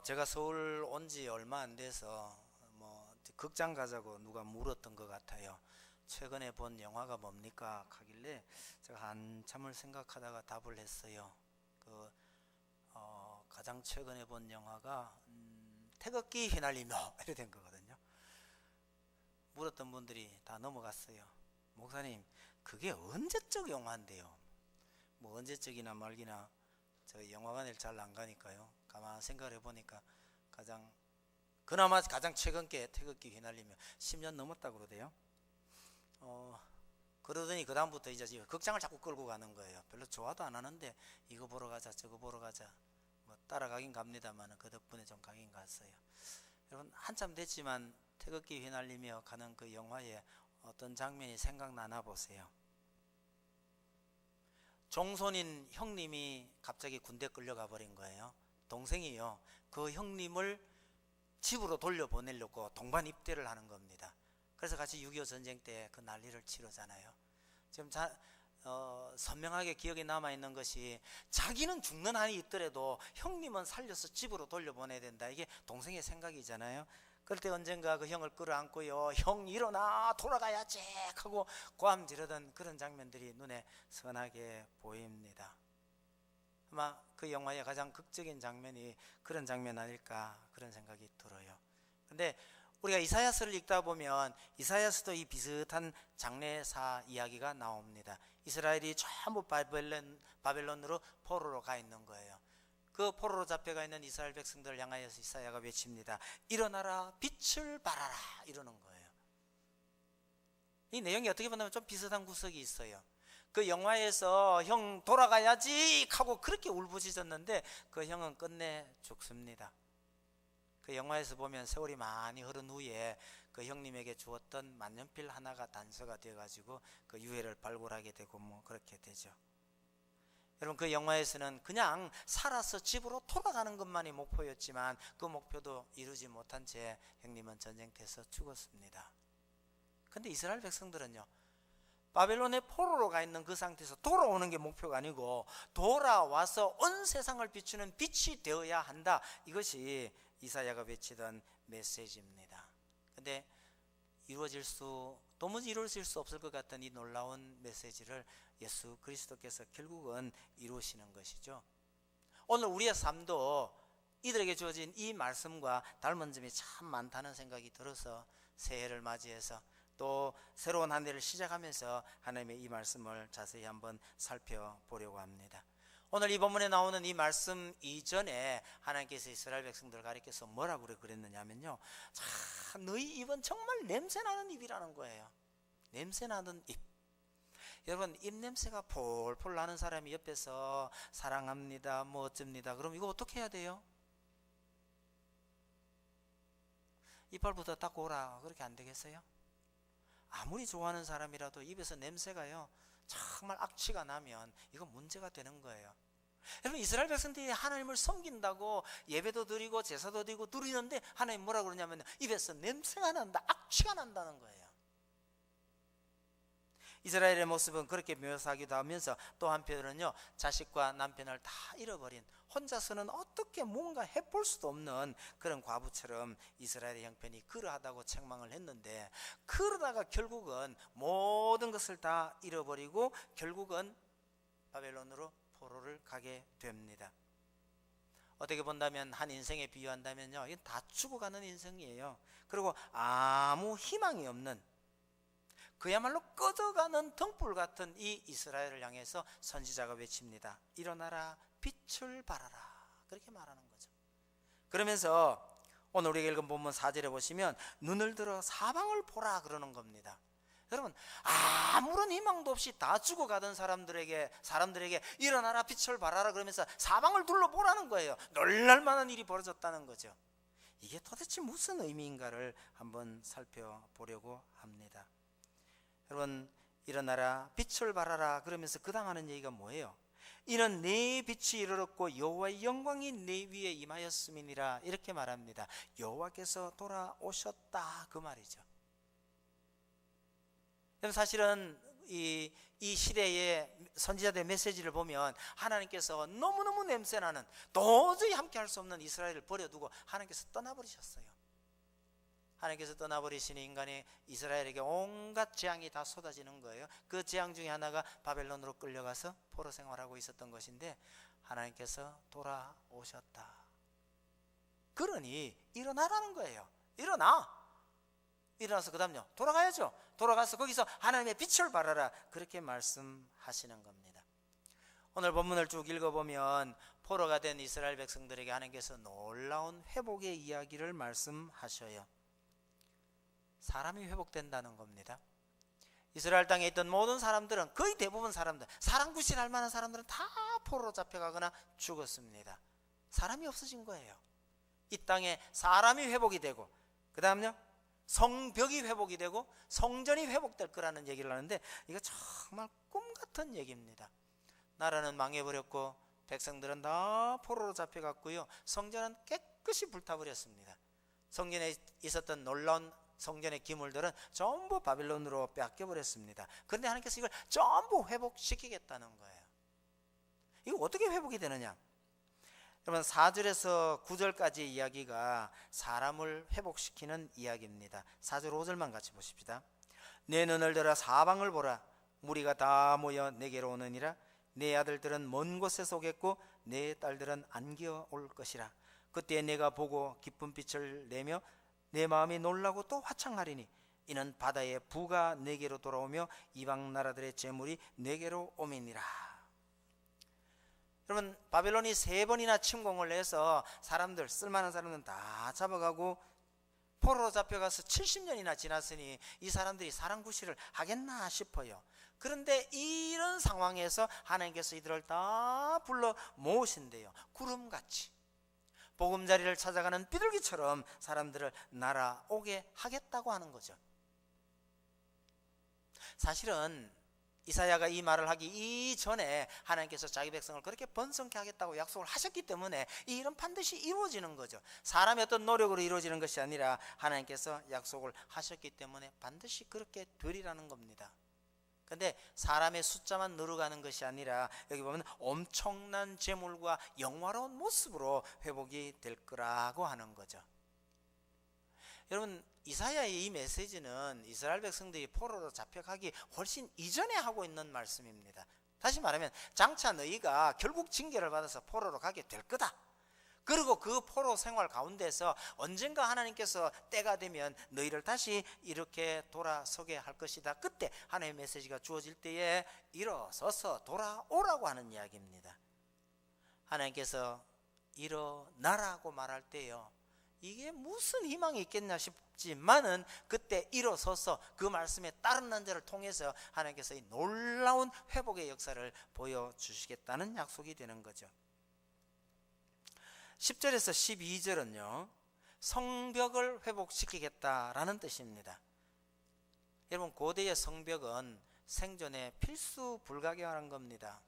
제가 서울 온 지 얼마 안 돼서 뭐 극장 가자고 누가 물었던 것 같아요. 최근에 본 영화가 뭡니까? 하길래 제가 한참을 생각하다가 답을 했어요. 가장 최근에 본 영화가 태극기 휘날리며 이렇게 된 거거든요. 물었던 분들이 다 넘어갔어요. 목사님, 그게 언제적 영화인데요? 뭐 언제적이나 말기나 저 영화관을 잘 안 가니까요. 가만 생각을 해보니까 그나마 가장 최근 게 태극기 휘날리며 10년 넘었다고 그러대요. 그러더니 그 다음부터 이제 극장을 자꾸 끌고 가는 거예요. 별로 좋아도 안 하는데 이거 보러 가자 저거 보러 가자 뭐 따라가긴 갑니다만 그 덕분에 좀 가긴 갔어요. 여러분, 한참 됐지만 태극기 휘날리며 가는 그 영화에 어떤 장면이 생각나나 보세요. 종손인 형님이 갑자기 군대 끌려가 버린 거예요. 동생이요, 그 형님을 집으로 돌려보내려고 동반 입대를 하는 겁니다. 그래서 같이 6.25 전쟁 때 그 난리를 치르잖아요. 지금 선명하게 기억에 남아있는 것이, 자기는 죽는 한이 있더라도 형님은 살려서 집으로 돌려보내야 된다, 이게 동생의 생각이잖아요. 그럴 때 언젠가 그 형을 끌어안고요, 형 일어나 돌아가야지 하고 고함 지르던 그런 장면들이 눈에 선하게 보입니다. 아마 그 영화의 가장 극적인 장면이 그런 장면 아닐까, 그런 생각이 들어요. 근데 우리가 이사야서를 읽다 보면 이사야서도 이 비슷한 장래사 이야기가 나옵니다. 이스라엘이 전부 바벨론으로 포로로 가 있는 거예요. 그 포로로 잡혀가 있는 이스라엘 백성들을 향하여서 이사야가 외칩니다. 일어나라, 빛을 발하라, 이러는 거예요. 이 내용이 어떻게 보면 좀 비슷한 구석이 있어요. 그 영화에서 형 돌아가야지 하고 그렇게 울부짖었는데 그 형은 끝내 죽습니다. 그 영화에서 보면 세월이 많이 흐른 후에 그 형님에게 주었던 만년필 하나가 단서가 되어가지고 그 유해를 발굴하게 되고 뭐 그렇게 되죠. 여러분, 그 영화에서는 그냥 살아서 집으로 돌아가는 것만이 목표였지만 그 목표도 이루지 못한 채 형님은 전쟁터에서 죽었습니다. 근데 이스라엘 백성들은요, 바벨론의 포로로 가 있는 그 상태에서 돌아오는 게 목표가 아니고 돌아와서 온 세상을 비추는 빛이 되어야 한다, 이것이 이사야가 외치던 메시지입니다. 근데 도무지 이루어질 수 없을 것 같은 이 놀라운 메시지를 예수 그리스도께서 결국은 이루시는 것이죠. 오늘 우리의 삶도 이들에게 주어진 이 말씀과 닮은 점이 참 많다는 생각이 들어서 새해를 맞이해서 또 새로운 한 해를 시작하면서 하나님의 이 말씀을 자세히 한번 살펴보려고 합니다. 오늘 이 본문에 나오는 이 말씀 이전에 하나님께서 이스라엘 백성들을 가리켜서 뭐라고 그랬느냐면요, 자, 너희 입은 정말 냄새나는 입이라는 거예요. 냄새나는 입. 여러분, 입냄새가 폴폴 나는 사람이 옆에서 사랑합니다, 뭐 어쩝니다, 그럼 이거 어떻게 해야 돼요? 이빨부터 닦고 오라, 그렇게 안 되겠어요? 아무리 좋아하는 사람이라도 입에서 냄새가요 정말 악취가 나면 이건 문제가 되는 거예요. 여러분, 이스라엘 백성들이 하나님을 섬긴다고 예배도 드리고 제사도 드리고 누리는데 하나님 뭐라고 그러냐면 입에서 냄새가 난다, 악취가 난다는 거예요. 이스라엘의 모습은 그렇게 묘사하기도 하면서 또 한편으로는요, 자식과 남편을 다 잃어버린, 혼자서는 어떻게 뭔가 해볼 수도 없는 그런 과부처럼 이스라엘의 형편이 그러하다고 책망을 했는데, 그러다가 결국은 모든 것을 다 잃어버리고 결국은 바벨론으로 포로를 가게 됩니다. 어떻게 본다면 한 인생에 비유한다면요, 이건 다 죽어가는 인생이에요. 그리고 아무 희망이 없는, 그야말로 꺼져가는 등불 같은 이 이스라엘을 향해서 선지자가 외칩니다. 일어나라, 빛을 발하라, 그렇게 말하는 거죠. 그러면서 오늘 우리가 읽은 본문 4절에 보시면 눈을 들어 사방을 보라 그러는 겁니다. 여러분, 아무런 희망도 없이 다 죽어가던 사람들에게 일어나라, 빛을 발하라 그러면서 사방을 둘러보라는 거예요. 놀랄만한 일이 벌어졌다는 거죠. 이게 도대체 무슨 의미인가를 한번 살펴보려고 합니다. 여러분, 일어나라, 빛을 발하라 그러면서 그 다음 하는 얘기가 뭐예요? 이는 내 빛이 이르렀고 여호와의 영광이 내 위에 임하였음이니라, 이렇게 말합니다. 여호와께서 돌아오셨다, 그 말이죠. 사실은 이 시대의 선지자들의 메시지를 보면 하나님께서 너무너무 냄새나는 도저히 함께 할 수 없는 이스라엘을 버려두고 하나님께서 떠나버리셨어요. 하나님께서 떠나버리시니 인간이 이스라엘에게 온갖 재앙이 다 쏟아지는 거예요. 그 재앙 중에 하나가 바벨론으로 끌려가서 포로 생활하고 있었던 것인데 하나님께서 돌아오셨다. 그러니 일어나라는 거예요. 일어나서 그 다음요 돌아가야죠. 돌아가서 거기서 하나님의 빛을 발하라, 그렇게 말씀하시는 겁니다. 오늘 본문을 쭉 읽어보면 포로가 된 이스라엘 백성들에게 하나님께서 놀라운 회복의 이야기를 말씀하셔요. 사람이 회복된다는 겁니다. 이스라엘 땅에 있던 모든 사람들은, 거의 대부분 사람들, 사람 구실할 만한 사람들은 다 포로로 잡혀가거나 죽었습니다. 사람이 없어진 거예요. 이 땅에 사람이 회복이 되고, 그 다음요 성벽이 회복이 되고 성전이 회복될 거라는 얘기를 하는데, 이거 정말 꿈같은 얘기입니다. 나라는 망해버렸고 백성들은 다 포로로 잡혀갔고요, 성전은 깨끗이 불타버렸습니다. 성전에 있었던 놀라운 성전의 기물들은 전부 바빌론으로 뺏겨버렸습니다. 그런데 하나님께서 이걸 전부 회복시키겠다는 거예요. 이거 어떻게 회복이 되느냐? 여러분 4절에서 9절까지 이야기가 사람을 회복시키는 이야기입니다. 4절 5절만 같이 보십시다. 내 눈을 들어 사방을 보라. 무리가 다 모여 내게로 오느니라. 내 아들들은 먼 곳에서 오겠고 내 딸들은 안겨 올 것이라. 그때 내가 보고 기쁜 빛을 내며 내 마음이 놀라고 또 화창하리니 이는 바다의 부가 내게로 돌아오며 이방 나라들의 재물이 내게로 옴이니라. 여러분 바벨론이 3번이나 침공을 해서 사람들, 쓸만한 사람들은 다 잡아가고 포로로 잡혀가서 70년이나 지났으니 이 사람들이 사람 구실을 하겠나 싶어요. 그런데 이런 상황에서 하나님께서 이들을 다 불러 모으신대요. 구름같이 보금자리를 찾아가는 비둘기처럼 사람들을 날아오게 하겠다고 하는 거죠. 사실은 이사야가 이 말을 하기 이전에 하나님께서 자기 백성을 그렇게 번성케 하겠다고 약속을 하셨기 때문에 이 일은 반드시 이루어지는 거죠. 사람의 어떤 노력으로 이루어지는 것이 아니라 하나님께서 약속을 하셨기 때문에 반드시 그렇게 되리라는 겁니다. 그런데 사람의 숫자만 늘어가는 것이 아니라 여기 보면 엄청난 재물과 영화로운 모습으로 회복이 될 거라고 하는 거죠. 여러분 이사야의 이 메시지는 이스라엘 백성들이 포로로 잡혀가기 훨씬 이전에 하고 있는 말씀입니다. 다시 말하면 장차 너희가 결국 징계를 받아서 포로로 가게 될 거다. 그리고 그 포로 생활 가운데서 언젠가 하나님께서 때가 되면 너희를 다시 이렇게 돌아서게 할 것이다. 그때 하나님의 메시지가 주어질 때에 일어서서 돌아오라고 하는 이야기입니다. 하나님께서 일어나라고 말할 때요, 이게 무슨 희망이 있겠냐 싶지만은 그때 일어서서 그 말씀에 따르는 자를 통해서 하나님께서 이 놀라운 회복의 역사를 보여주시겠다는 약속이 되는 거죠. 10절에서 12절은요 성벽을 회복시키겠다라는 뜻입니다. 여러분 고대의 성벽은 생존에 필수 불가결한 겁니다.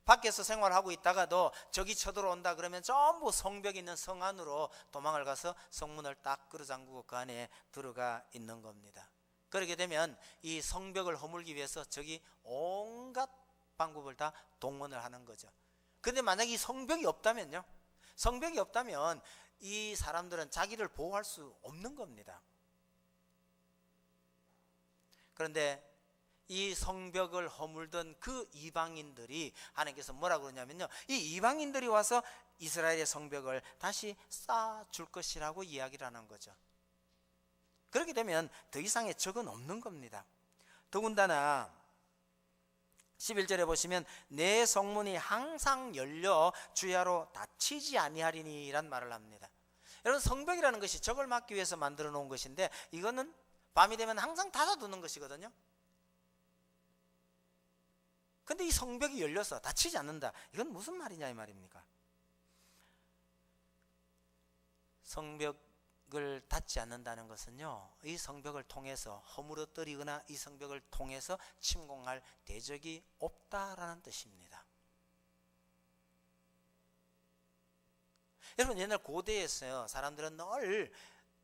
밖에서 생활하고 있다가도 적이 쳐들어온다 그러면 전부 성벽이 있는 성 안으로 도망을 가서 성문을 딱 끌어잠그고 그 안에 들어가 있는 겁니다. 그렇게 되면 이 성벽을 허물기 위해서 적이 온갖 방법을 다 동원을 하는 거죠. 그런데 만약에 이 성벽이 없다면요, 성벽이 없다면 이 사람들은 자기를 보호할 수 없는 겁니다. 그런데 이 성벽을 허물던 그 이방인들이 하나님께서 뭐라고 그러냐면요, 이 이방인들이 와서 이스라엘의 성벽을 다시 쌓아줄 것이라고 이야기를 하는 거죠. 그렇게 되면 더 이상의 적은 없는 겁니다. 더군다나 11절에 보시면 내 성문이 항상 열려 주야로 닫히지 아니하리니 라는 말을 합니다. 여러분 성벽이라는 것이 적을 막기 위해서 만들어 놓은 것인데 이거는 밤이 되면 항상 닫아두는 것이거든요. 근데 이 성벽이 열려서 닫히지 않는다, 이건 무슨 말이냐 이 말입니까? 성벽을 닫지 않는다는 것은요, 이 성벽을 통해서 허물어뜨리거나 이 성벽을 통해서 침공할 대적이 없다라는 뜻입니다. 여러분 옛날 고대에서요 사람들은 늘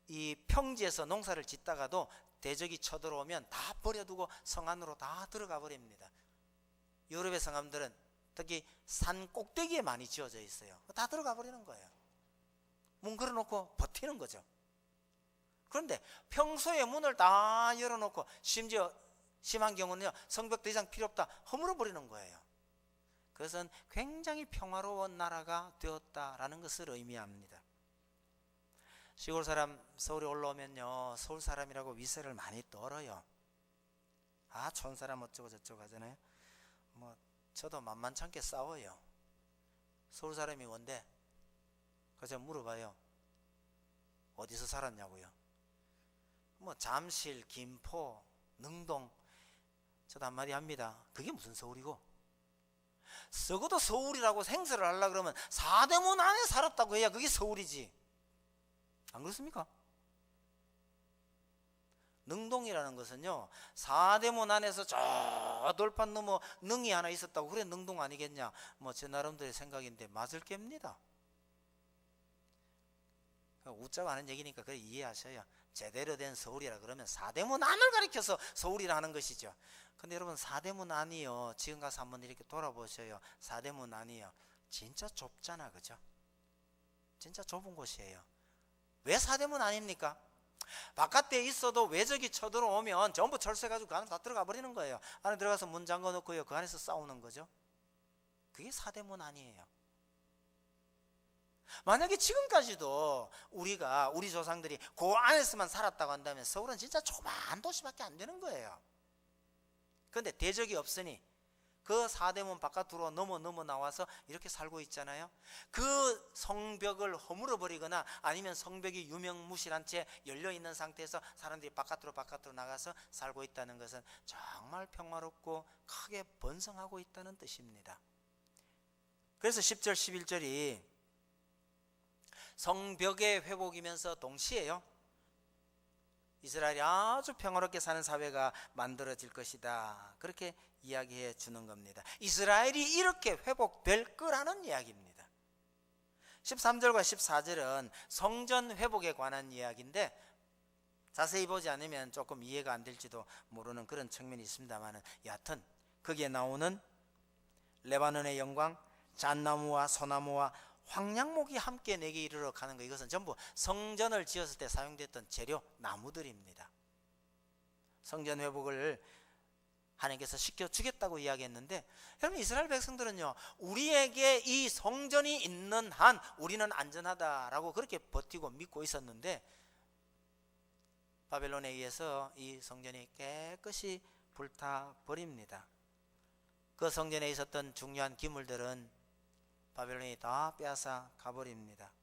이 평지에서 농사를 짓다가도 대적이 쳐들어오면 다 버려두고 성 안으로 다 들어가 버립니다. 유럽의 성함들은 특히 산 꼭대기에 많이 지어져 있어요. 다 들어가 버리는 거예요. 문 걸어놓고 버티는 거죠. 그런데 평소에 문을 다 열어놓고 심지어 심한 경우는요, 성벽 더 이상 필요 없다 허물어 버리는 거예요. 그것은 굉장히 평화로운 나라가 되었다라는 것을 의미합니다. 시골 사람 서울에 올라오면요, 서울 사람이라고 위세를 많이 떨어요. 아, 촌 사람 어쩌고 저쩌고 하잖아요. 뭐 저도 만만찮게 싸워요. 서울 사람이 뭔데? 그래서 물어봐요. 어디서 살았냐고요. 뭐 잠실, 김포, 능동. 저도 한마디 합니다. 그게 무슨 서울이고? 적어도 서울이라고 생설을 하려고 그러면 사대문 안에 살았다고 해야 그게 서울이지. 안 그렇습니까? 능동이라는 것은요, 사대문 안에서 저 돌판 넘어 능이 하나 있었다고 그래 능동 아니겠냐. 뭐 제 나름대로의 생각인데 맞을 겁니다. 웃자고 하는 얘기니까 그래 이해하셔요. 제대로 된 서울이라 그러면 사대문 안을 가리켜서 서울이라 하는 것이죠. 근데 여러분, 사대문 안이요, 지금 가서 한번 이렇게 돌아보셔요. 사대문 안이요, 진짜 좁잖아, 그죠? 진짜 좁은 곳이에요. 왜 사대문 아닙니까? 바깥에 있어도 외적이 쳐들어오면 전부 철수해가지고 그 안에 다 들어가 버리는 거예요. 안에 들어가서 문 잠궈 놓고요, 그 안에서 싸우는 거죠. 그게 사대문 아니에요. 만약에 지금까지도 우리 조상들이 그 안에서만 살았다고 한다면 서울은 진짜 조그만 도시밖에 안 되는 거예요. 그런데 대적이 없으니 그 사대문 바깥으로 넘어 나와서 이렇게 살고 있잖아요. 그 성벽을 허물어 버리거나 아니면 성벽이 유명무실한 채 열려 있는 상태에서 사람들이 바깥으로 나가서 살고 있다는 것은 정말 평화롭고 크게 번성하고 있다는 뜻입니다. 그래서 10절 11절이 성벽의 회복이면서 동시에요, 이스라엘이 아주 평화롭게 사는 사회가 만들어질 것이다, 그렇게 이야기해 주는 겁니다. 이스라엘이 이렇게 회복될 거라는 이야기입니다. 13절과 14절은 성전 회복에 관한 이야기인데 자세히 보지 않으면 조금 이해가 안 될지도 모르는 그런 측면이 있습니다만, 여하튼 거기에 나오는 레바논의 영광, 잣나무와 소나무와 황량목이 함께 내게 이르러 가는 것, 이것은 전부 성전을 지었을 때 사용됐던 재료, 나무들입니다. 성전 회복을 하나님께서 시켜주겠다고 이야기했는데, 여러분, 이스라엘 백성들은요, 우리에게 이 성전이 있는 한 우리는 안전하다라고 그렇게 버티고 믿고 있었는데, 바벨론에 의해서 이 성전이 깨끗이 불타버립니다. 그 성전에 있었던 중요한 기물들은 바벨론이 다 빼앗아 가버립니다.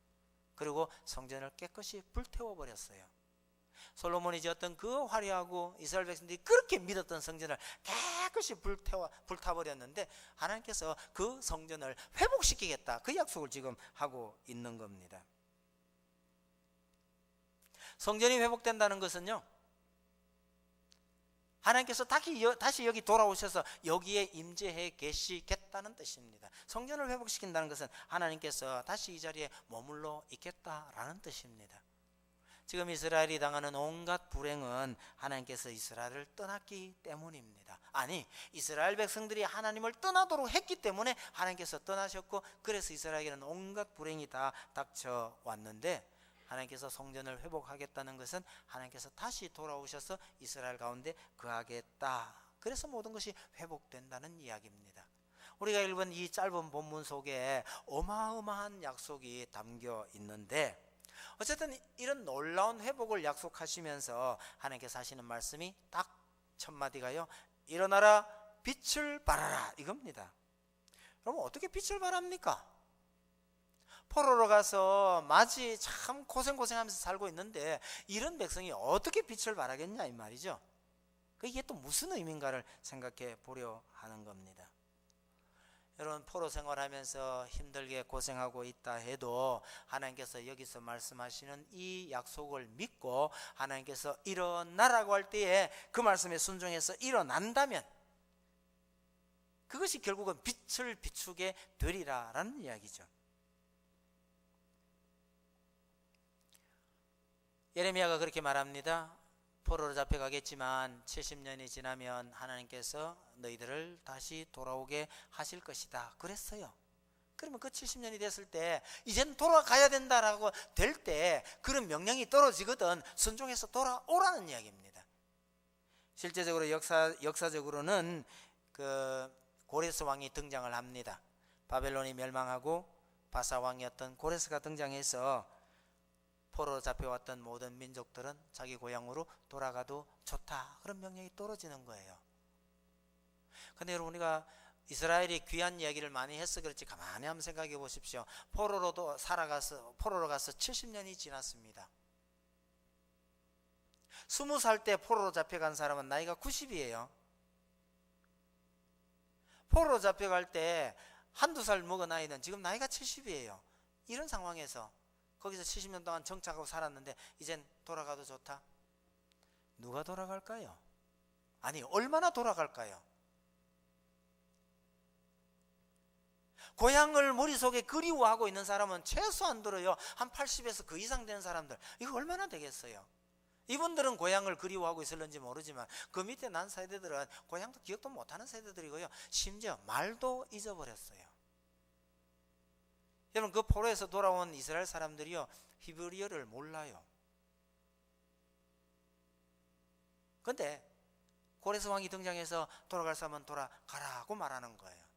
그리고 성전을 깨끗이 불태워버렸어요. 솔로몬이 지었던 그 화려하고 이스라엘 백성들이 그렇게 믿었던 성전을 깨끗이 불타버렸는데, 하나님께서 그 성전을 회복시키겠다, 그 약속을 지금 하고 있는 겁니다. 성전이 회복된다는 것은요, 하나님께서 다시 여기 돌아오셔서 여기에 임재해 계시겠다는 뜻입니다. 성전을 회복시킨다는 것은 하나님께서 다시 이 자리에 머물러 있겠다라는 뜻입니다. 지금 이스라엘이 당하는 온갖 불행은 하나님께서 이스라엘을 떠났기 때문입니다. 아니, 이스라엘 백성들이 하나님을 떠나도록 했기 때문에 하나님께서 떠나셨고, 그래서 이스라엘에게는 온갖 불행이 다 닥쳐왔는데, 하나님께서 성전을 회복하겠다는 것은 하나님께서 다시 돌아오셔서 이스라엘 가운데 거하겠다, 그래서 모든 것이 회복된다는 이야기입니다. 우리가 읽은 이 짧은 본문 속에 어마어마한 약속이 담겨 있는데, 어쨌든 이런 놀라운 회복을 약속하시면서 하나님께서 하시는 말씀이 딱 첫 마디가요, 일어나라 빛을 발하라, 이겁니다. 여러분, 어떻게 빛을 발합니까? 포로로 가서 마치 참 고생하면서 살고 있는데 이런 백성이 어떻게 빛을 발하겠냐, 이 말이죠. 이게 또 무슨 의미인가를 생각해 보려 하는 겁니다. 여러분, 포로 생활하면서 힘들게 고생하고 있다 해도 하나님께서 여기서 말씀하시는 이 약속을 믿고 하나님께서 일어나라고 할 때에 그 말씀에 순종해서 일어난다면 그것이 결국은 빛을 비추게 되리라라는 이야기죠. 예레미야가 그렇게 말합니다. 포로로 잡혀가겠지만 70년이 지나면 하나님께서 너희들을 다시 돌아오게 하실 것이다 그랬어요. 그러면 그 70년이 됐을 때 이제는 돌아가야 된다라고 될 때 그런 명령이 떨어지거든 순종해서 돌아오라는 이야기입니다. 실제적으로 역사적으로는 그 고레스 왕이 등장을 합니다. 바벨론이 멸망하고 바사 왕이었던 고레스가 등장해서 포로로 잡혀왔던 모든 민족들은 자기 고향으로 돌아가도 좋다 그런 명령이 떨어지는 거예요. 근데 여러분 우리가 이스라엘이 귀한 이야기를 많이 해서 그렇지 가만히 한번 생각해 보십시오. 포로로 가서 70년이 지났습니다. 20살 때 포로로 잡혀간 사람은 나이가 90이에요. 포로로 잡혀갈 때 한두 살 먹은 아이는 지금 나이가 70이에요. 이런 상황에서 거기서 70년 동안 정착하고 살았는데 이젠 돌아가도 좋다? 누가 돌아갈까요? 아니 얼마나 돌아갈까요? 고향을 머릿속에 그리워하고 있는 사람은 최소한 들어요 한 80에서 그 이상 되는 사람들 이거 얼마나 되겠어요? 이분들은 고향을 그리워하고 있을는지 모르지만 그 밑에 난 세대들은 고향도 기억도 못하는 세대들이고요 심지어 말도 잊어버렸어요. 여러분 그 포로에서 돌아온 이스라엘 사람들이요 히브리어를 몰라요. 근데 고레스 왕이 등장해서 돌아갈 사람은 돌아가라고 말하는 거예요.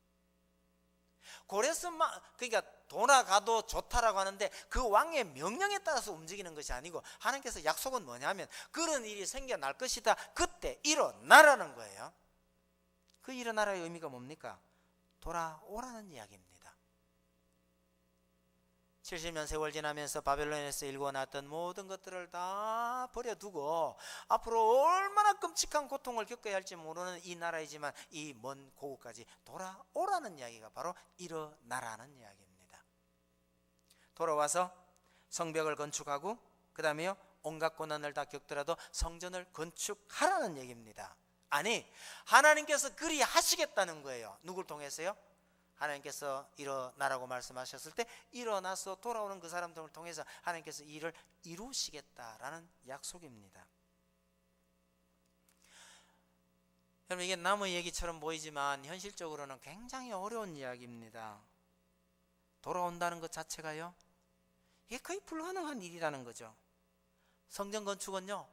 그러니까 돌아가도 좋다라고 하는데 그 왕의 명령에 따라서 움직이는 것이 아니고 하나님께서 약속은 뭐냐면 그런 일이 생겨날 것이다. 그때 일어나라는 거예요. 그 일어나라의 의미가 뭡니까? 돌아오라는 이야기입니다. 70년 세월 지나면서 바벨론에서 일궈놨던 모든 것들을 다 버려두고 앞으로 얼마나 끔찍한 고통을 겪어야 할지 모르는 이 나라이지만 이 먼 고국까지 돌아오라는 이야기가 바로 일어나라는 이야기입니다. 돌아와서 성벽을 건축하고 그 다음에요 온갖 고난을 다 겪더라도 성전을 건축하라는 얘기입니다. 아니 하나님께서 그리 하시겠다는 거예요. 누굴 통해서요? 하나님께서 일어나라고 말씀하셨을 때 일어나서 돌아오는 그 사람들을 통해서 하나님께서 일을 이루시겠다라는 약속입니다. 여러분 이게 남의 얘기처럼 보이지만 현실적으로는 굉장히 어려운 이야기입니다. 돌아온다는 것 자체가요 이게 거의 불가능한 일이라는 거죠. 성전 건축은요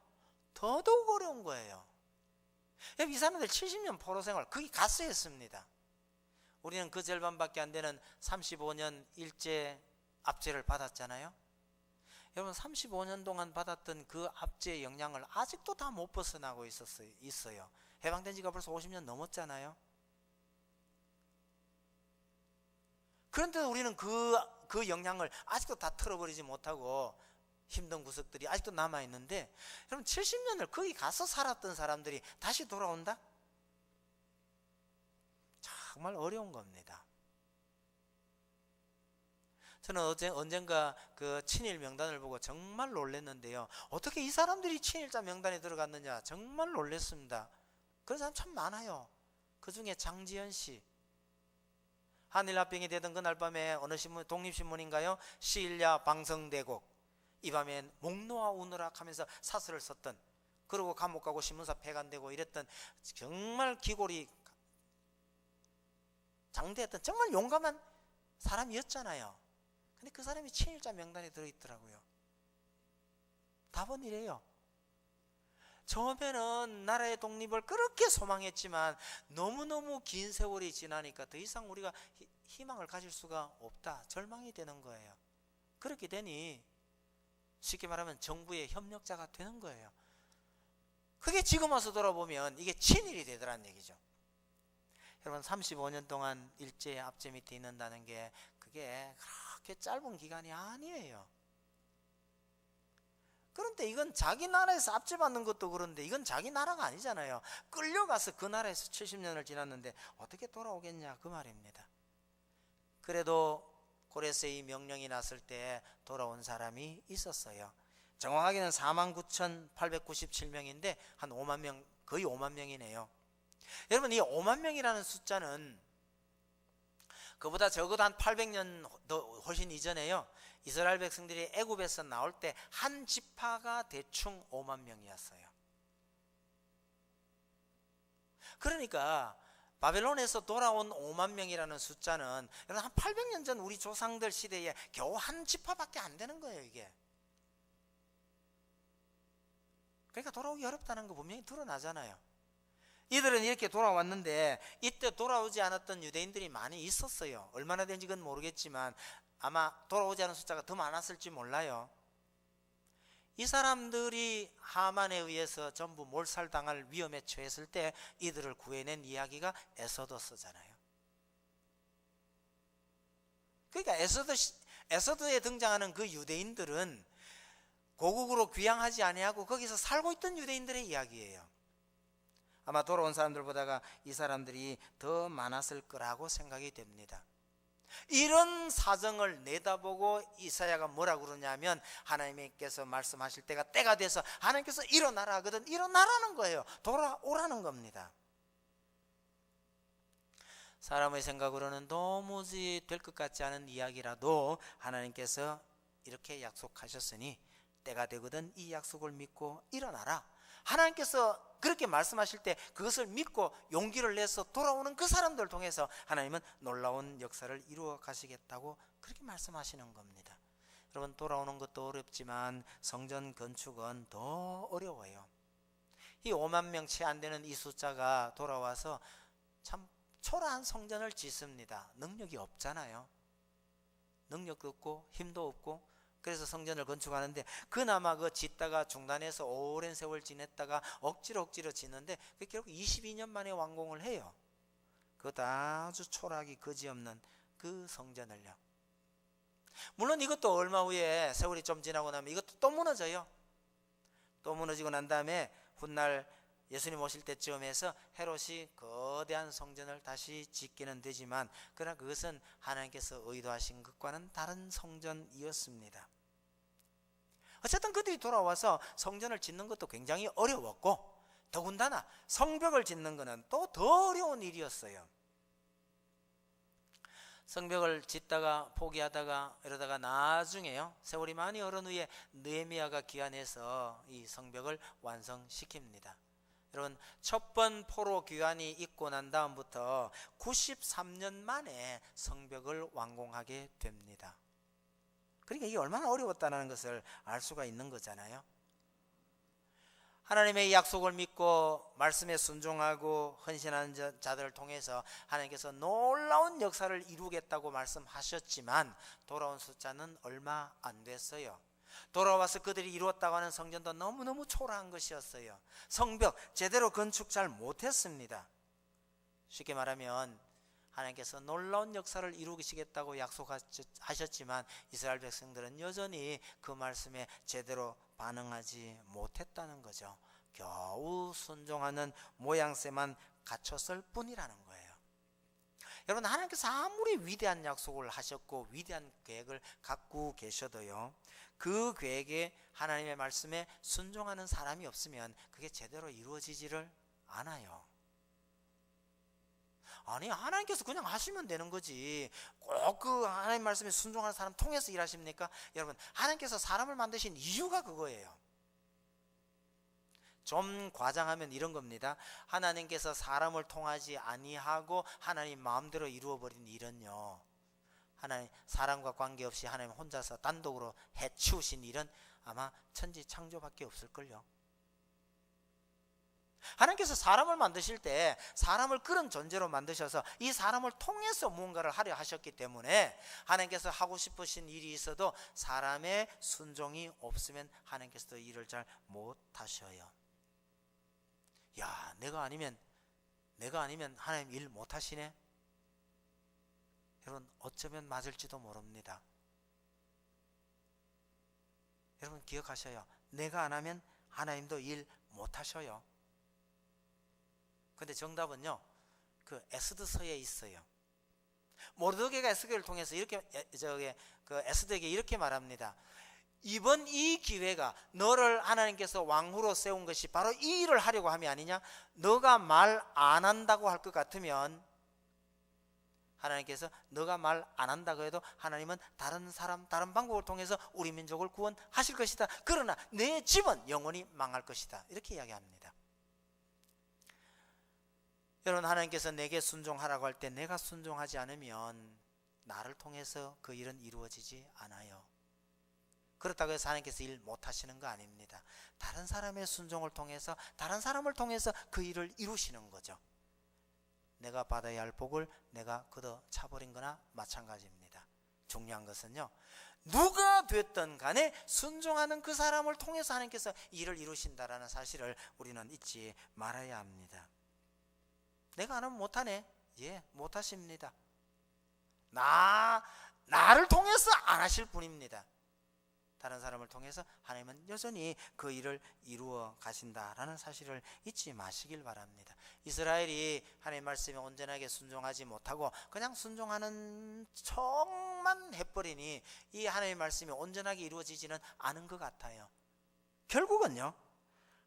더더욱 어려운 거예요. 이 사람들 70년 포로 생활 거기 가서 했습니다. 우리는 그 절반밖에 안 되는 35년 일제 압제를 받았잖아요. 여러분 35년 동안 받았던 그 압제의 영향을 아직도 다 못 벗어나고 있어요. 해방된 지가 벌써 50년 넘었잖아요. 그런데 우리는 그 영향을 아직도 다 털어버리지 못하고 힘든 구석들이 아직도 남아있는데 여러분 70년을 거기 가서 살았던 사람들이 다시 돌아온다? 정말 어려운 겁니다. 저는 언젠가 그 친일 명단을 보고 정말 놀랐는데요. 어떻게 이 사람들이 친일자 명단에 들어갔느냐 정말 놀랐습니다. 그런 사람 참 많아요. 그 중에 장지현 씨. 한일합병이 되던 그날 밤에 어느 신문, 독립신문인가요? 시일야 방성대곡. 이 밤에 목 놓아 우느라 하면서 사설을 썼던 그러고 감옥 가고 신문사 폐간되고 이랬던 정말 기골이 장대했던 정말 용감한 사람이었잖아요. 근데 그 사람이 친일자 명단에 들어있더라고요. 답은 이래요. 처음에는 나라의 독립을 그렇게 소망했지만 너무너무 긴 세월이 지나니까 더 이상 우리가 희망을 가질 수가 없다. 절망이 되는 거예요. 그렇게 되니 쉽게 말하면 정부의 협력자가 되는 거예요. 그게 지금 와서 돌아보면 이게 친일이 되더라는 얘기죠. 여러분 35년 동안 일제의 압제 밑에 있는다는 게 그게 그렇게 짧은 기간이 아니에요. 그런데 이건 자기 나라에서 압제받는 것도 그런데 이건 자기 나라가 아니잖아요. 끌려가서 그 나라에서 70년을 지났는데 어떻게 돌아오겠냐 그 말입니다. 그래도 고레스의 명령이 났을 때 돌아온 사람이 있었어요. 정확하게는 49,897명인데 한 5만 명, 거의 5만 명이네요. 여러분 이 5만 명이라는 숫자는 그보다 적어도 한 800년 더 훨씬 이전에요. 이스라엘 백성들이 애굽에서 나올 때 한 지파가 대충 5만 명이었어요. 그러니까 바벨론에서 돌아온 5만 명이라는 숫자는 여러분 한 800년 전 우리 조상들 시대에 겨우 한 지파밖에 안 되는 거예요, 이게. 그러니까 돌아오기 어렵다는 거 분명히 드러나잖아요. 이들은 이렇게 돌아왔는데 이때 돌아오지 않았던 유대인들이 많이 있었어요. 얼마나 된지 그건 모르겠지만 아마 돌아오지 않은 숫자가 더 많았을지 몰라요. 이 사람들이 하만에 의해서 전부 몰살당할 위험에 처했을 때 이들을 구해낸 이야기가 에서더서잖아요. 그러니까 에서더에 등장하는 그 유대인들은 고국으로 귀향하지 아니하고 거기서 살고 있던 유대인들의 이야기예요. 아마 돌아온 사람들보다가 이 사람들이 더 많았을 거라고 생각이 됩니다. 이런 사정을 내다보고 이사야가 뭐라고 그러냐면 하나님께서 말씀하실 때가 돼서 하나님께서 일어나라 하거든. 일어나라는 거예요. 돌아오라는 겁니다. 사람의 생각으로는 도무지 될 것 같지 않은 이야기라도 하나님께서 이렇게 약속하셨으니 때가 되거든 이 약속을 믿고 일어나라. 하나님께서 그렇게 말씀하실 때 그것을 믿고 용기를 내서 돌아오는 그 사람들을 통해서 하나님은 놀라운 역사를 이루어 가시겠다고 그렇게 말씀하시는 겁니다. 여러분, 돌아오는 것도 어렵지만 성전 건축은 더 어려워요. 이 5만 명 채 안 되는 이 숫자가 돌아와서 참 초라한 성전을 짓습니다. 능력이 없잖아요. 능력도 없고 힘도 없고. 그래서 성전을 건축하는데 그나마 그 짓다가 중단해서 오랜 세월 지냈다가 억지로 짓는데 결국 22년 만에 완공을 해요. 그것도 아주 초라하기 그지없는 그 성전을요. 물론 이것도 얼마 후에 세월이 좀 지나고 나면 이것도 또 무너져요. 또 무너지고 난 다음에 훗날 예수님 오실 때쯤 해서 헤롯이 거대한 성전을 다시 짓기는 되지만 그러나 그것은 하나님께서 의도하신 것과는 다른 성전이었습니다. 어쨌든 그들이 돌아와서 성전을 짓는 것도 굉장히 어려웠고 더군다나 성벽을 짓는 것은 또 더 어려운 일이었어요. 성벽을 짓다가 포기하다가 이러다가 나중에요, 세월이 많이 흐른 후에 느헤미야가 귀환해서 이 성벽을 완성시킵니다. 여러분, 첫 번 포로 귀환이 있고 난 다음부터 93년 만에 성벽을 완공하게 됩니다. 그러니까 이게 얼마나 어려웠다는 것을 알 수가 있는 거잖아요. 하나님의 약속을 믿고 말씀에 순종하고 헌신하는 자들을 통해서 하나님께서 놀라운 역사를 이루겠다고 말씀하셨지만 돌아온 숫자는 얼마 안 됐어요. 돌아와서 그들이 이루었다고 하는 성전도 너무너무 초라한 것이었어요. 성벽 제대로 건축 잘 못했습니다. 쉽게 말하면 하나님께서 놀라운 역사를 이루시겠다고 약속하셨지만 이스라엘 백성들은 여전히 그 말씀에 제대로 반응하지 못했다는 거죠. 겨우 순종하는 모양새만 갖췄을 뿐이라는 거예요. 여러분, 하나님께서 아무리 위대한 약속을 하셨고 위대한 계획을 갖고 계셔도요, 그 계획에 하나님의 말씀에 순종하는 사람이 없으면 그게 제대로 이루어지지를 않아요. 아니, 하나님께서 그냥 하시면 되는 거지 꼭 그 하나님 말씀에 순종하는 사람 통해서 일하십니까? 여러분, 하나님께서 사람을 만드신 이유가 그거예요. 좀 과장하면 이런 겁니다. 하나님께서 사람을 통하지 아니하고 하나님 마음대로 이루어버린 일은요, 하나님 사람과 관계없이 하나님 혼자서 단독으로 해치우신 일은 아마 천지 창조밖에 없을걸요. 하나님께서 사람을 만드실 때 사람을 그런 존재로 만드셔서 이 사람을 통해서 무언가를 하려 하셨기 때문에 하나님께서 하고 싶으신 일이 있어도 사람의 순종이 없으면 하나님께서도 일을 잘 못하셔요. 야, 내가 아니면 하나님 일 못하시네? 여러분, 어쩌면 맞을지도 모릅니다. 여러분, 기억하셔요. 내가 안 하면 하나님도 일 못하셔요. 근데 정답은요, 그 에스더서에 있어요. 모르드게가 에스더를 통해서 이렇게 에스더에게 이렇게 말합니다. 이번 이 기회가 너를 하나님께서 왕후로 세운 것이 바로 이 일을 하려고 함이 아니냐? 너가 말 안 한다고 할 것 같으면 하나님께서 너가 말 안 한다고 해도 하나님은 다른 방법을 통해서 우리 민족을 구원하실 것이다. 그러나 내 집은 영원히 망할 것이다. 이렇게 이야기합니다. 여러분, 하나님께서 내게 순종하라고 할 때 내가 순종하지 않으면 나를 통해서 그 일은 이루어지지 않아요. 그렇다고 해서 하나님께서 일 못하시는 거 아닙니다. 다른 사람의 순종을 통해서, 다른 사람을 통해서 그 일을 이루시는 거죠. 내가 받아야 할 복을 내가 걷어 차버린 거나 마찬가지입니다. 중요한 것은요, 누가 됐든 간에 순종하는 그 사람을 통해서 하나님께서 일을 이루신다라는 사실을 우리는 잊지 말아야 합니다. 내가 안 하면 못하네. 예, 못하십니다. 나를 통해서 안 하실 분입니다. 다른 사람을 통해서 하나님은 여전히 그 일을 이루어 가신다라는 사실을 잊지 마시길 바랍니다. 이스라엘이 하나님 말씀에 온전하게 순종하지 못하고 그냥 순종하는 척만 해버리니 이 하나님의 말씀이 온전하게 이루어지지는 않은 것 같아요. 결국은요,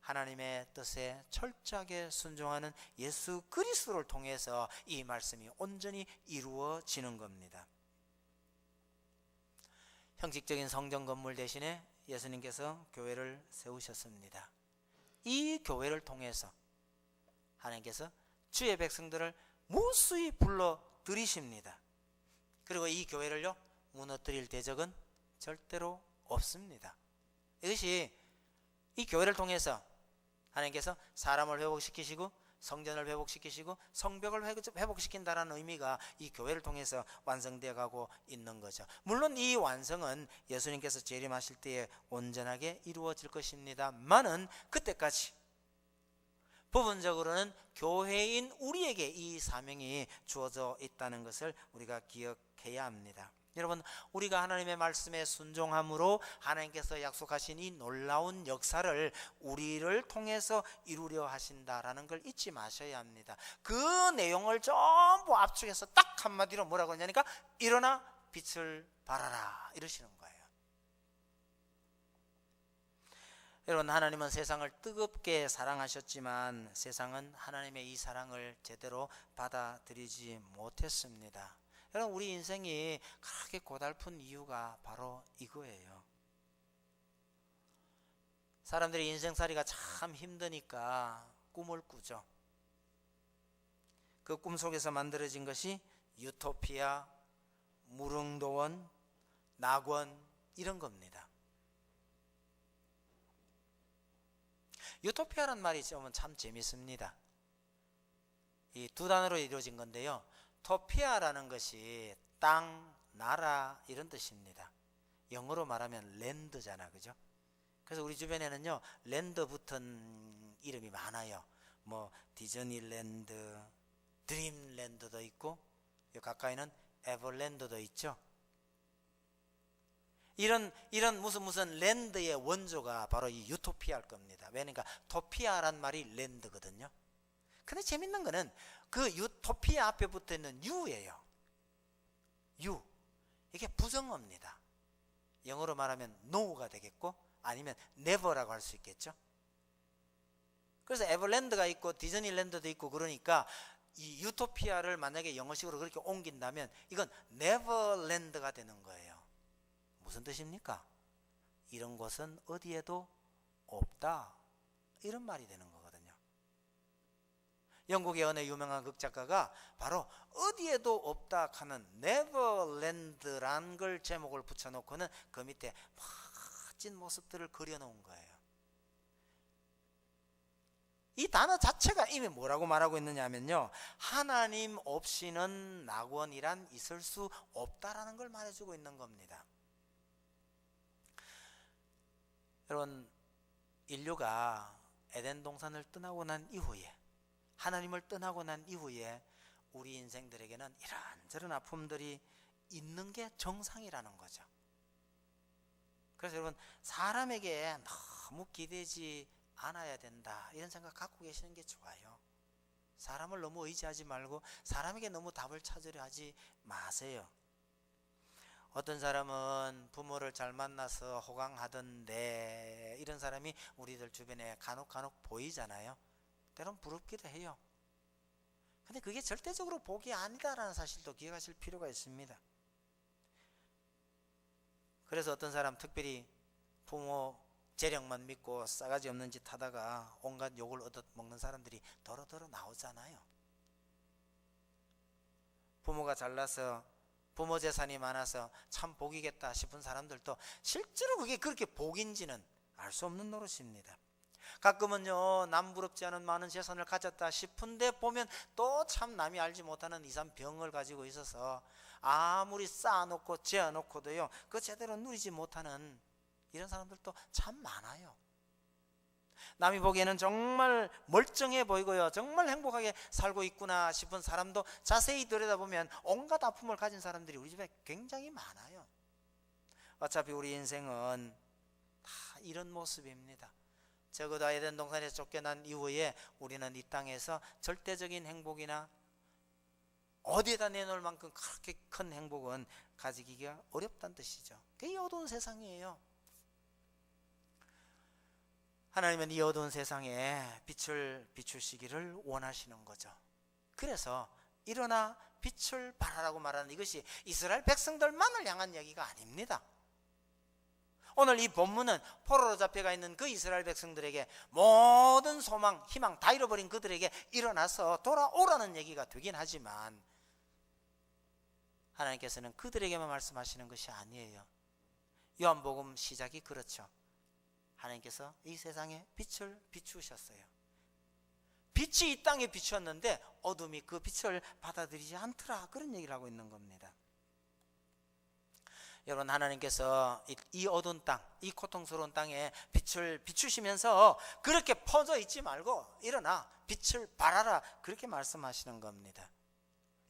하나님의 뜻에 철저하게 순종하는 예수 그리스도를 통해서 이 말씀이 온전히 이루어지는 겁니다. 형식적인 성전 건물 대신에 예수님께서 교회를 세우셨습니다. 이 교회를 통해서 하나님께서 주의 백성들을 무수히 불러들이십니다. 그리고 이 교회를요, 무너뜨릴 대적은 절대로 없습니다. 이것이 이 교회를 통해서 하나님께서 사람을 회복시키시고 성전을 회복시키시고 성벽을 회복시킨다는 의미가 이 교회를 통해서 완성되어 가고 있는 거죠. 물론 이 완성은 예수님께서 재림하실 때에 온전하게 이루어질 것입니다만은 그때까지 부분적으로는 교회인 우리에게 이 사명이 주어져 있다는 것을 우리가 기억해야 합니다. 여러분, 우리가 하나님의 말씀에 순종함으로 하나님께서 약속하신 이 놀라운 역사를 우리를 통해서 이루려 하신다라는 걸 잊지 마셔야 합니다. 그 내용을 전부 압축해서 딱 한마디로 뭐라고 하냐니까 일어나 빛을 발하라 이러시는 거예요. 여러분, 하나님은 세상을 뜨겁게 사랑하셨지만 세상은 하나님의 이 사랑을 제대로 받아들이지 못했습니다. 여러분, 우리 인생이 그렇게 고달픈 이유가 바로 이거예요. 사람들이 인생살이가 참 힘드니까 꿈을 꾸죠. 그 꿈 속에서 만들어진 것이 유토피아, 무릉도원, 낙원 이런 겁니다. 유토피아란 말이 참 재밌습니다. 이 두 단어로 이루어진 건데요, 토피아라는 것이 땅, 나라 이런 뜻입니다. 영어로 말하면 랜드잖아, 그죠? 그래서 우리 주변에는요, 랜드 붙은 이름이 많아요. 뭐 디즈니랜드, 드림랜드도 있고, 가까이는 에버랜드도 있죠. 이런 무슨 랜드의 원조가 바로 이 유토피아일 겁니다. 왜냐니까 토피아란 말이 랜드거든요. 근데 재밌는 거는 그 유토피아 앞에 붙어 있는 유예요. 유. 이게 부정어입니다. 영어로 말하면 no가 되겠고 아니면 never라고 할 수 있겠죠. 그래서 에버랜드가 있고 디즈니랜드도 있고 그러니까 이 유토피아를 만약에 영어식으로 그렇게 옮긴다면 이건 네버랜드가 되는 거예요. 무슨 뜻입니까? 이런 것은 어디에도 없다, 이런 말이 되는 거거든요. 영국의 어느 유명한 극작가가 바로 어디에도 없다 하는 네버랜드란 걸 제목을 붙여놓고는 그 밑에 멋진 모습들을 그려놓은 거예요. 이 단어 자체가 이미 뭐라고 말하고 있느냐 하면요, 하나님 없이는 낙원이란 있을 수 없다라는 걸 말해주고 있는 겁니다. 여러분, 인류가 에덴 동산을 떠나고 난 이후에, 하나님을 떠나고 난 이후에 우리 인생들에게는 이런저런 아픔들이 있는 게 정상이라는 거죠. 그래서 여러분, 사람에게 너무 기대지 않아야 된다, 이런 생각 갖고 계시는 게 좋아요. 사람을 너무 의지하지 말고 사람에게 너무 답을 찾으려 하지 마세요. 어떤 사람은 부모를 잘 만나서 호강하던데 이런 사람이 우리들 주변에 간혹 보이잖아요. 때론 부럽기도 해요. 근데 그게 절대적으로 복이 아니다라는 사실도 기억하실 필요가 있습니다. 그래서 어떤 사람, 특별히 부모 재력만 믿고 싸가지 없는 짓 하다가 온갖 욕을 얻어먹는 사람들이 더러더러 나오잖아요. 부모가 잘나서 부모 재산이 많아서 참 복이겠다 싶은 사람들도 실제로 그게 그렇게 복인지는 알 수 없는 노릇입니다. 가끔은요, 남 부럽지 않은 많은 재산을 가졌다 싶은데 보면 또 참 남이 알지 못하는 이상 병을 가지고 있어서 아무리 쌓아놓고 재어놓고도요, 그 제대로 누리지 못하는 이런 사람들도 참 많아요. 남이 보기에는 정말 멀쩡해 보이고요, 정말 행복하게 살고 있구나 싶은 사람도 자세히 들여다보면 온갖 아픔을 가진 사람들이 우리 집에 굉장히 많아요. 어차피 우리 인생은 다 이런 모습입니다. 적어도 에덴 동산에서 쫓겨난 이후에 우리는 이 땅에서 절대적인 행복이나 어디에다 내놓을 만큼 그렇게 큰 행복은 가지기가 어렵다는 뜻이죠. 그게 어두운 세상이에요. 하나님은 이 어두운 세상에 빛을 비추시기를 원하시는 거죠. 그래서 일어나 빛을 발하라고 말하는 이것이 이스라엘 백성들만을 향한 얘기가 아닙니다. 오늘 이 본문은 포로로 잡혀가 있는 그 이스라엘 백성들에게 모든 소망, 희망 다 잃어버린 그들에게 일어나서 돌아오라는 얘기가 되긴 하지만 하나님께서는 그들에게만 말씀하시는 것이 아니에요. 요한복음 시작이 그렇죠. 하나님께서 이 세상에 빛을 비추셨어요. 빛이 이 땅에 비추었는데 어둠이 그 빛을 받아들이지 않더라, 그런 얘기를 하고 있는 겁니다. 여러분, 하나님께서 이 어두운 땅, 이 고통스러운 땅에 빛을 비추시면서 그렇게 퍼져 있지 말고 일어나 빛을 발하라, 그렇게 말씀하시는 겁니다.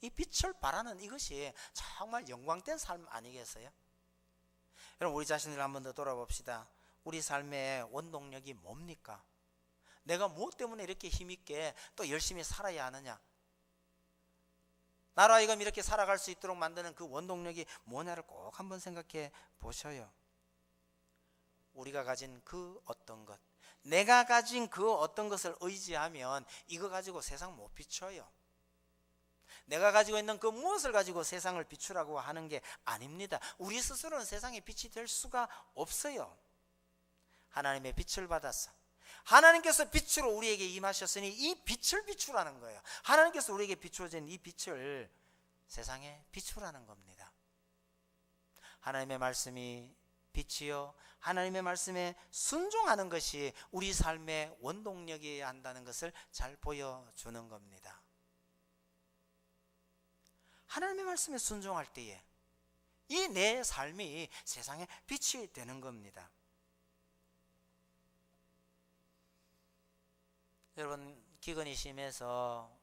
이 빛을 발하는 이것이 정말 영광된 삶 아니겠어요? 여러분, 우리 자신을 한번 더 돌아봅시다. 우리 삶의 원동력이 뭡니까? 내가 무엇 때문에 이렇게 힘있게 또 열심히 살아야 하느냐? 나로 하여금 이렇게 살아갈 수 있도록 만드는 그 원동력이 뭐냐를 꼭 한번 생각해 보셔요. 우리가 가진 그 어떤 것, 내가 가진 그 어떤 것을 의지하면 이거 가지고 세상 못 비춰요. 내가 가지고 있는 그 무엇을 가지고 세상을 비추라고 하는 게 아닙니다. 우리 스스로는 세상의 빛이 될 수가 없어요. 하나님의 빛을 받았어. 하나님께서 빛으로 우리에게 임하셨으니 이 빛을 비추라는 거예요. 하나님께서 우리에게 비추어진 이 빛을 세상에 비추라는 겁니다. 하나님의 말씀이 빛이요, 하나님의 말씀에 순종하는 것이 우리 삶의 원동력이어야 한다는 것을 잘 보여주는 겁니다. 하나님의 말씀에 순종할 때에 이 내 삶이 세상에 빛이 되는 겁니다. 여러분, 기근이 심해서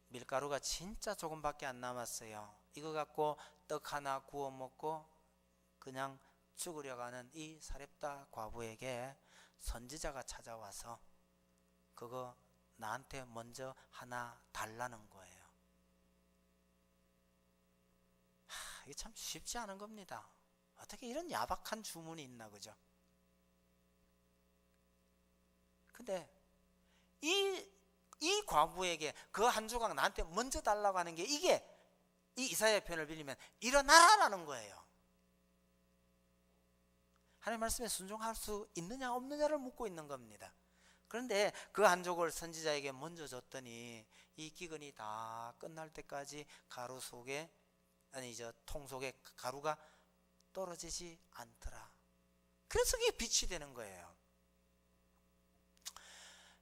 밀가루가 진짜 조금밖에 안 남았어요. 이거 갖고 떡 하나 구워 먹고 그냥 죽으려가는 이 사렙다 과부에게 선지자가 찾아와서 그거 나한테 먼저 하나 달라는 거예요. 이게 참 쉽지 않은 겁니다. 어떻게 이런 야박한 주문이 있나, 그죠? 근데 이 과부에게 그 한 조각 나한테 먼저 달라고 하는 게 이게 이 이사야의 표현을 빌리면 일어나라는 거예요. 하나님의 말씀에 순종할 수 있느냐 없느냐를 묻고 있는 겁니다. 그런데 그 한 조각을 선지자에게 먼저 줬더니 이 기근이 다 끝날 때까지 가루 속에 통 속에 가루가 떨어지지 않더라. 그래서 그게 빛이 되는 거예요.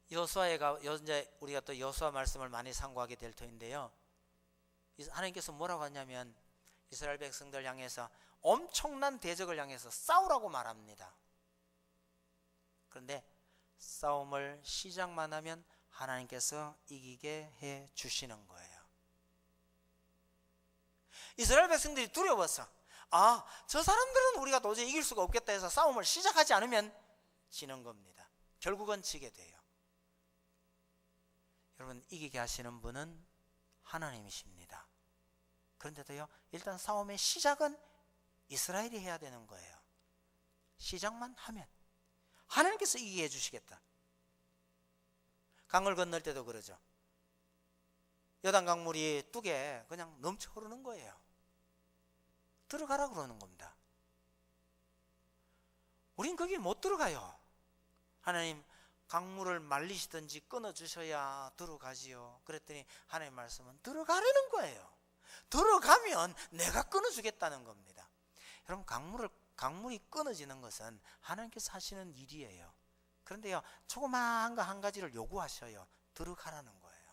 이제 우리가 또 여호수아 말씀을 많이 상고하게 될 터인데요. 하나님께서 뭐라고 하냐면 이스라엘 백성들 향해서 엄청난 대적을 향해서 싸우라고 말합니다. 그런데 싸움을 시작만 하면 하나님께서 이기게 해 주시는 거예요. 이스라엘 백성들이 두려워서 저 사람들은 우리가 도저히 이길 수가 없겠다 해서 싸움을 시작하지 않으면 지는 겁니다. 결국은 지게 돼요. 여러분, 이기게 하시는 분은 하나님이십니다. 그런데도요, 일단 싸움의 시작은 이스라엘이 해야 되는 거예요. 시작만 하면 하나님께서 이기게 해주시겠다. 강을 건널 때도 그러죠. 요단강물이 뚝에 그냥 넘쳐 흐르는 거예요. 들어가라 그러는 겁니다. 우린 거기 못 들어가요. 하나님, 강물을 말리시든지 끊어주셔야 들어가지요. 그랬더니 하나님 말씀은 들어가라는 거예요. 들어가면 내가 끊어주겠다는 겁니다. 여러분, 강물이 끊어지는 것은 하나님께서 하시는 일이에요. 그런데요, 조그마한 거 한 가지를 요구하셔요. 들어가라는 거예요.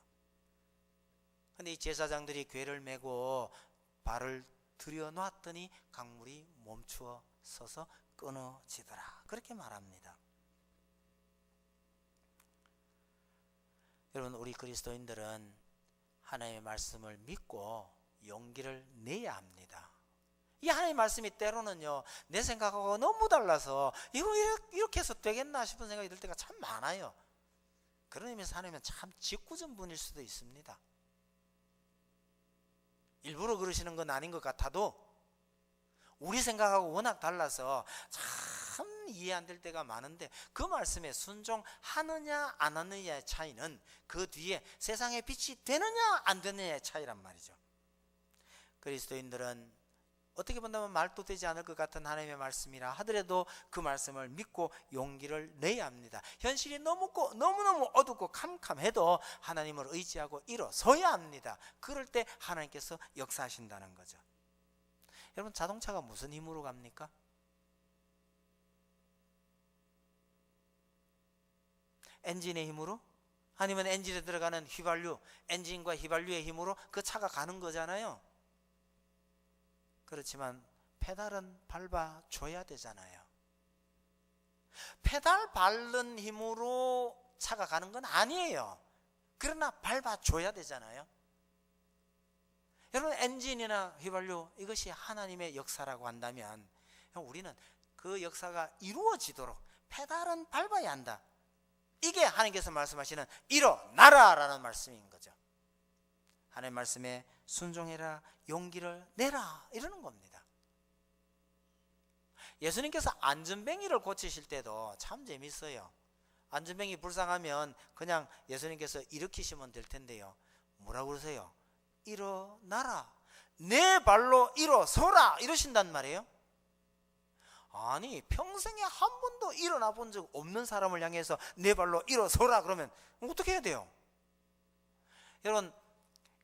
근데 이 제사장들이 궤를 메고 발을 들여놨더니 강물이 멈추어 서서 끊어지더라, 그렇게 말합니다. 여러분, 우리 그리스도인들은 하나님의 말씀을 믿고 용기를 내야 합니다. 이 하나님의 말씀이 때로는요, 내 생각하고 너무 달라서 이렇게 해서 되겠나 싶은 생각이 들 때가 참 많아요. 그런 의미에서 하나님은 참 짓궂은 분일 수도 있습니다. 일부러 그러시는 건 아닌 것 같아도 우리 생각하고 워낙 달라서 참 이해 안 될 때가 많은데, 그 말씀에 순종하느냐 안 하느냐의 차이는 그 뒤에 세상의 빛이 되느냐 안 되느냐의 차이란 말이죠. 그리스도인들은 어떻게 본다면 말도 되지 않을 것 같은 하나님의 말씀이라 하더라도 그 말씀을 믿고 용기를 내야 합니다. 현실이 너무너무 어둡고 캄캄해도 하나님을 의지하고 일어서야 합니다. 그럴 때 하나님께서 역사하신다는 거죠. 여러분, 자동차가 무슨 힘으로 갑니까? 엔진의 힘으로? 아니면 엔진에 들어가는 휘발유, 엔진과 휘발유의 힘으로 그 차가 가는 거잖아요. 그렇지만 페달은 밟아줘야 되잖아요. 페달 밟는 힘으로 차가 가는 건 아니에요. 그러나 밟아줘야 되잖아요. 여러분, 엔진이나 휘발유, 이것이 하나님의 역사라고 한다면 우리는 그 역사가 이루어지도록 페달은 밟아야 한다. 이게 하나님께서 말씀하시는 일어나라 라는 말씀인 거죠. 하나님 말씀에 순종해라, 용기를 내라, 이러는 겁니다. 예수님께서 안전뱅이를 고치실 때도 참 재밌어요. 안전뱅이 불쌍하면 그냥 예수님께서 일으키시면 될 텐데요, 뭐라고 그러세요? 일어나라, 내 발로 일어서라, 이러신단 말이에요. 아니, 평생에 한 번도 일어나 본 적 없는 사람을 향해서 내 발로 일어서라 그러면 어떻게 해야 돼요? 여러분,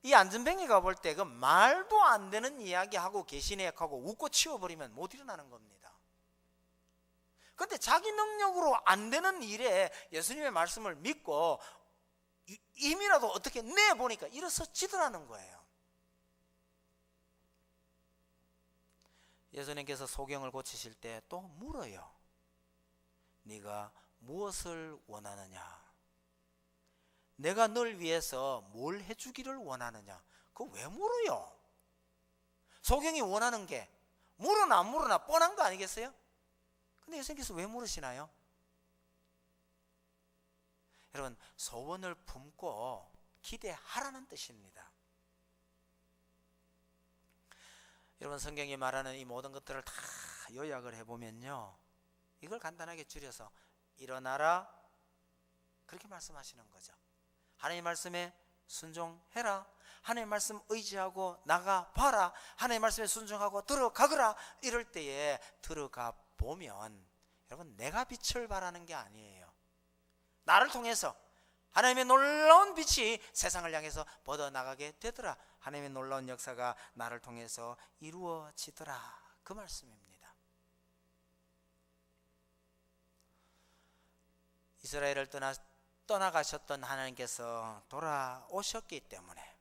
이 안전뱅이가 볼 때 그 말도 안 되는 이야기 하고 계시네 하고 웃고 치워버리면 못 일어나는 겁니다. 그런데 자기 능력으로 안 되는 일에 예수님의 말씀을 믿고 힘이라도 어떻게 내보니까 일어서지더라는 거예요. 예수님께서 소경을 고치실 때 또 물어요. 네가 무엇을 원하느냐? 내가 널 위해서 뭘 해주기를 원하느냐? 그거 왜 물어요? 소경이 원하는 게 물으나 안 물으나 뻔한 거 아니겠어요? 근데 예수님께서 왜 물으시나요? 여러분, 소원을 품고 기대하라는 뜻입니다. 여러분, 성경이 말하는 이 모든 것들을 다 요약을 해보면요, 이걸 간단하게 줄여서 일어나라, 그렇게 말씀하시는 거죠. 하나님 말씀에 순종해라, 하나님 말씀 의지하고 나가봐라, 하나님 말씀에 순종하고 들어가거라. 이럴 때에 들어가 보면 여러분, 내가 빛을 발하는 게 아니에요. 나를 통해서 하나님의 놀라운 빛이 세상을 향해서 뻗어나가게 되더라. 하나님의 놀라운 역사가 나를 통해서 이루어지더라, 그 말씀입니다. 이스라엘을 떠나가셨던 하나님께서 돌아오셨기 때문에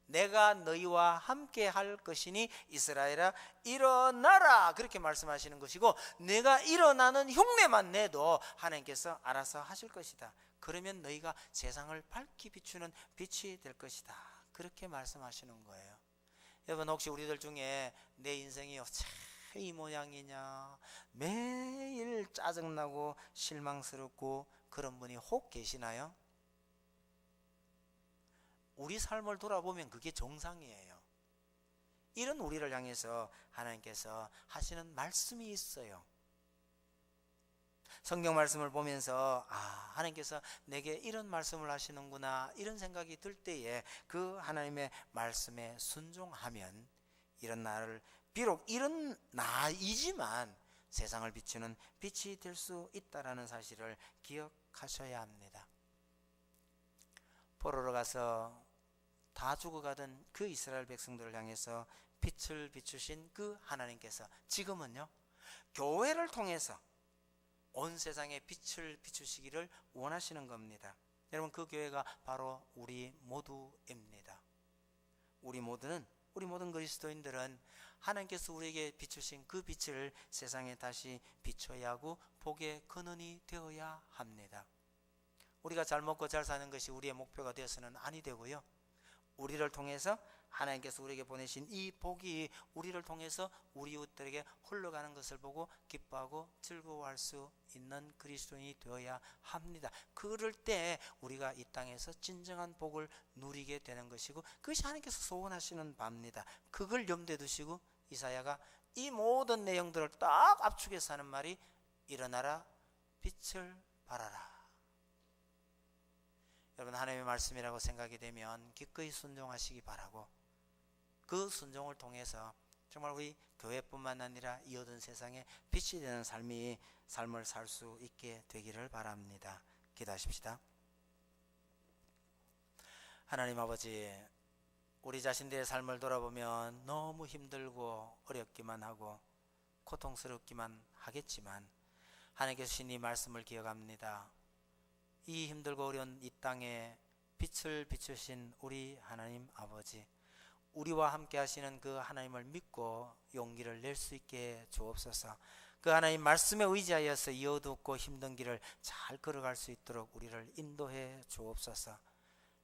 내가 너희와 함께 할 것이니 이스라엘아 일어나라, 그렇게 말씀하시는 것이고, 내가 일어나는 흉내만 내도 하나님께서 알아서 하실 것이다. 그러면 너희가 세상을 밝히 비추는 빛이 될 것이다, 그렇게 말씀하시는 거예요. 여러분, 혹시 우리들 중에 내 인생이 이 모양이냐, 매일 짜증나고 실망스럽고 그런 분이 혹 계시나요? 우리 삶을 돌아보면 그게 정상이에요. 이런 우리를 향해서 하나님께서 하시는 말씀이 있어요. 성경 말씀을 보면서 하나님께서 내게 이런 말씀을 하시는구나, 이런 생각이 들 때에 그 하나님의 말씀에 순종하면 이런 나를, 비록 이런 나이지만 세상을 비추는 빛이 될 수 있다는 사실을 기억하셔야 합니다. 포로로 가서 다 죽어가던 그 이스라엘 백성들을 향해서 빛을 비추신 그 하나님께서 지금은요, 교회를 통해서 온 세상에 빛을 비추시기를 원하시는 겁니다. 여러분, 그 교회가 바로 우리 모두입니다. 우리 모든 그리스도인들은 하나님께서 우리에게 비추신 그 빛을 세상에 다시 비춰야 하고 복의 근원이 되어야 합니다. 우리가 잘 먹고 잘 사는 것이 우리의 목표가 되어서는 아니 되고요, 우리를 통해서 하나님께서 우리에게 보내신 이 복이 우리를 통해서 우리 이웃들에게 흘러가는 것을 보고 기뻐하고 즐거워할 수 있는 그리스도인이 되어야 합니다. 그럴 때 우리가 이 땅에서 진정한 복을 누리게 되는 것이고, 그것이 하나님께서 소원하시는 바입니다. 그걸 염두에 두시고 이사야가 이 모든 내용들을 딱 압축해서 하는 말이, 일어나라 빛을 발하라. 여러분, 하나님의 말씀이라고 생각이 되면 기꺼이 순종하시기 바라고, 그 순종을 통해서 정말 우리 교회뿐만 아니라 이 어두운 세상에 빛이 되는 삶을 살 수 있게 되기를 바랍니다. 기도하십시다. 하나님 아버지, 우리 자신들의 삶을 돌아보면 너무 힘들고 어렵기만 하고 고통스럽기만 하겠지만, 하나님께서 주신 이 말씀을 기억합니다. 이 힘들고 어려운 이 땅에 빛을 비추신 우리 하나님 아버지, 우리와 함께 하시는 그 하나님을 믿고 용기를 낼 수 있게 주옵소서. 그 하나님 말씀에 의지하여서 이 어둡고 힘든 길을 잘 걸어갈 수 있도록 우리를 인도해 주옵소서.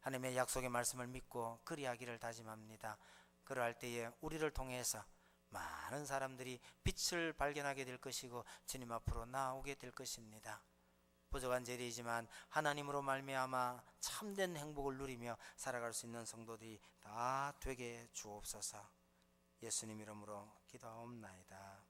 하나님의 약속의 말씀을 믿고 그리하기를 다짐합니다. 그러할 때에 우리를 통해서 많은 사람들이 빛을 발견하게 될 것이고 주님 앞으로 나오게 될 것입니다. 부족한 죄이지만 하나님으로 말미암아 참된 행복을 누리며 살아갈 수 있는 성도들이 다 되게 주옵소서. 예수님 이름으로 기도하옵나이다.